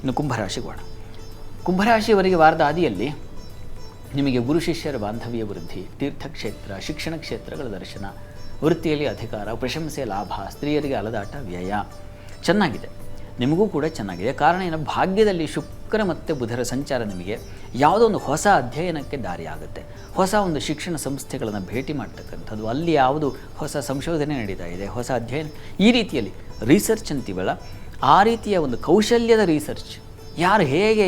ಇನ್ನು ಕುಂಭರಾಶಿಗೆ ಹೋಗೋಣ. ಕುಂಭರಾಶಿಯವರಿಗೆ ವಾರದ ಆದಿಯಲ್ಲಿ ನಿಮಗೆ ಗುರು ಶಿಷ್ಯರ ಬಾಂಧವ್ಯ ವೃದ್ಧಿ, ತೀರ್ಥಕ್ಷೇತ್ರ, ಶಿಕ್ಷಣ ಕ್ಷೇತ್ರಗಳ ದರ್ಶನ, ವೃತ್ತಿಯಲ್ಲಿ ಅಧಿಕಾರ, ಪ್ರಶಂಸೆ, ಲಾಭ, ಸ್ತ್ರೀಯರಿಗೆ ಅಲದಾಟ, ವ್ಯಯ ಚೆನ್ನಾಗಿದೆ. ನಿಮಗೂ ಕೂಡ ಚೆನ್ನಾಗಿದೆ. ಕಾರಣ ಏನು? ಭಾಗ್ಯದಲ್ಲಿ ಶುಕ್ರ ಮತ್ತು ಬುಧರ ಸಂಚಾರ ನಿಮಗೆ ಯಾವುದೋ ಒಂದು ಹೊಸ ಅಧ್ಯಯನಕ್ಕೆ ದಾರಿಯಾಗುತ್ತೆ. ಹೊಸ ಒಂದು ಶಿಕ್ಷಣ ಸಂಸ್ಥೆಗಳನ್ನು ಭೇಟಿ ಮಾಡ್ತಕ್ಕಂಥದ್ದು, ಅಲ್ಲಿ ಯಾವುದು ಹೊಸ ಸಂಶೋಧನೆ ನಡೀತಾ ಇದೆ, ಹೊಸ ಅಧ್ಯಯನ, ಈ ರೀತಿಯಲ್ಲಿ ರಿಸರ್ಚ್ ಅಂತೀವಲ್ಲ, ಆ ರೀತಿಯ ಒಂದು ಕೌಶಲ್ಯದ ರಿಸರ್ಚ್. ಯಾರು ಹೇಗೆ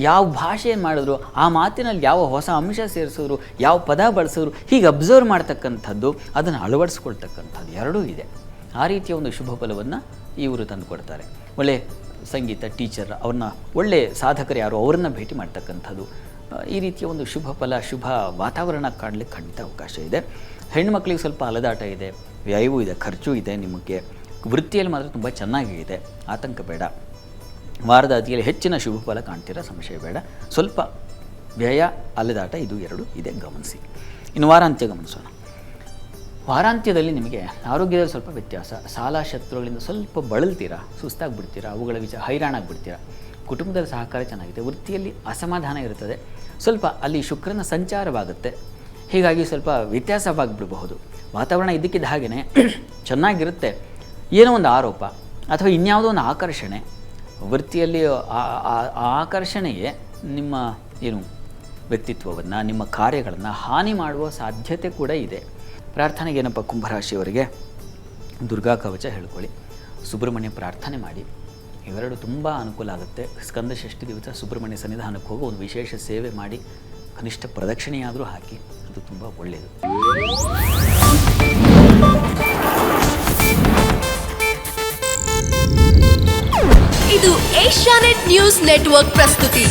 ಯಾವ ಭಾಷೆಯನ್ನು ಮಾಡಿದ್ರು, ಆ ಮಾತಿನಲ್ಲಿ ಯಾವ ಹೊಸ ಅಂಶ ಸೇರಿಸಿದ್ರು, ಯಾವ ಪದ ಬಳಸಿದ್ರು, ಹೀಗೆ ಅಬ್ಸರ್ವ್ ಮಾಡ್ತಕ್ಕಂಥದ್ದು, ಅದನ್ನು ಅಳವಡಿಸ್ಕೊಳ್ತಕ್ಕಂಥದ್ದು ಎರಡೂ ಇದೆ. ಆ ರೀತಿಯ ಒಂದು ಶುಭ ಫಲವನ್ನು ಇವರು ತಂದು ಕೊಡ್ತಾರೆ. ಒಳ್ಳೆ ಸಂಗೀತ ಟೀಚರ್, ಅವ್ರನ್ನ ಒಳ್ಳೆ ಸಾಧಕರು ಯಾರು ಅವ್ರನ್ನ ಭೇಟಿ ಮಾಡ್ತಕ್ಕಂಥದ್ದು, ಈ ರೀತಿಯ ಒಂದು ಶುಭ ಫಲ, ಶುಭ ವಾತಾವರಣ ಕಾಣಲಿಕ್ಕೆ ಖಂಡಿತ ಅವಕಾಶ ಇದೆ. ಹೆಣ್ಣುಮಕ್ಕಳಿಗೆ ಸ್ವಲ್ಪ ಅಲದಾಟ ಇದೆ, ವ್ಯಯವೂ ಇದೆ, ಖರ್ಚು ಇದೆ. ನಿಮಗೆ ವೃತ್ತಿಯಲ್ಲಿ ಮಾತ್ರ ತುಂಬ ಚೆನ್ನಾಗಿದೆ, ಆತಂಕ ಬೇಡ. ವಾರದ ಅದಿಯಲ್ಲಿ ಹೆಚ್ಚಿನ ಶುಭ ಫಲ ಕಾಣ್ತೀರಾ, ಸಂಶಯ ಬೇಡ. ಸ್ವಲ್ಪ ವ್ಯಯ, ಅಲೆದಾಟ ಇದು ಎರಡು ಇದೆ, ಗಮನಿಸಿ. ಇನ್ನು ವಾರಾಂತ್ಯ ಗಮನಿಸೋಣ. ವಾರಾಂತ್ಯದಲ್ಲಿ ನಿಮಗೆ ಆರೋಗ್ಯದಲ್ಲಿ ಸ್ವಲ್ಪ ವ್ಯತ್ಯಾಸ, ಸಾಲ ಶತ್ರುಗಳಿಂದ ಸ್ವಲ್ಪ ಬಳಲ್ತೀರಾ, ಸುಸ್ತಾಗಿಬಿಡ್ತೀರಾ, ಅವುಗಳ ಹೈರಾಣಾಗಿಬಿಡ್ತೀರಾ. ಕುಟುಂಬದ ಸಹಕಾರ ಚೆನ್ನಾಗಿದೆ. ವೃತ್ತಿಯಲ್ಲಿ ಅಸಮಾಧಾನ ಇರುತ್ತದೆ, ಸ್ವಲ್ಪ ಅಲ್ಲಿ ಶುಕ್ರನ ಸಂಚಾರವಾಗುತ್ತೆ, ಹೀಗಾಗಿ ಸ್ವಲ್ಪ ವ್ಯತ್ಯಾಸವಾಗಿಬಿಡಬಹುದು. ವಾತಾವರಣ ಇದ್ದಕ್ಕಿದ್ದ ಹಾಗೆಯೇ ಚೆನ್ನಾಗಿರುತ್ತೆ. ಏನೋ ಒಂದು ಆರೋಪ ಅಥವಾ ಇನ್ಯಾವುದೋ ಒಂದು ಆಕರ್ಷಣೆ, ವೃತ್ತಿಯಲ್ಲಿ ಆ ಆಕರ್ಷಣೆಯೇ ನಿಮ್ಮ ವ್ಯಕ್ತಿತ್ವವನ್ನು, ನಿಮ್ಮ ಕಾರ್ಯಗಳನ್ನು ಹಾನಿ ಮಾಡುವ ಸಾಧ್ಯತೆ ಕೂಡ ಇದೆ. ಪ್ರಾರ್ಥನೆಗೆ ಏನಪ್ಪ, ಕುಂಭರಾಶಿಯವರಿಗೆ ದುರ್ಗಾ ಕವಚ ಹೇಳ್ಕೊಳ್ಳಿ, ಸುಬ್ರಹ್ಮಣ್ಯ ಪ್ರಾರ್ಥನೆ ಮಾಡಿ, ಇವೆರಡು ತುಂಬ ಅನುಕೂಲ ಆಗುತ್ತೆ. ಸ್ಕಂದ ಷಷ್ಠಿ ದಿವಸ ಸುಬ್ರಹ್ಮಣ್ಯ ಸನ್ನಿಧಾನಕ್ಕೆ ಹೋಗಿ ಒಂದು ವಿಶೇಷ ಸೇವೆ ಮಾಡಿ, ಕನಿಷ್ಠ ಪ್ರದಕ್ಷಿಣೆಯಾದರೂ ಹಾಕಿ, ಅದು ತುಂಬ ಒಳ್ಳೆಯದು. ಇದು ಏಷ್ಯಾನೆಟ್ ನ್ಯೂಸ್ ನೆಟ್ವರ್ಕ್ ಪ್ರಸ್ತುತಿ.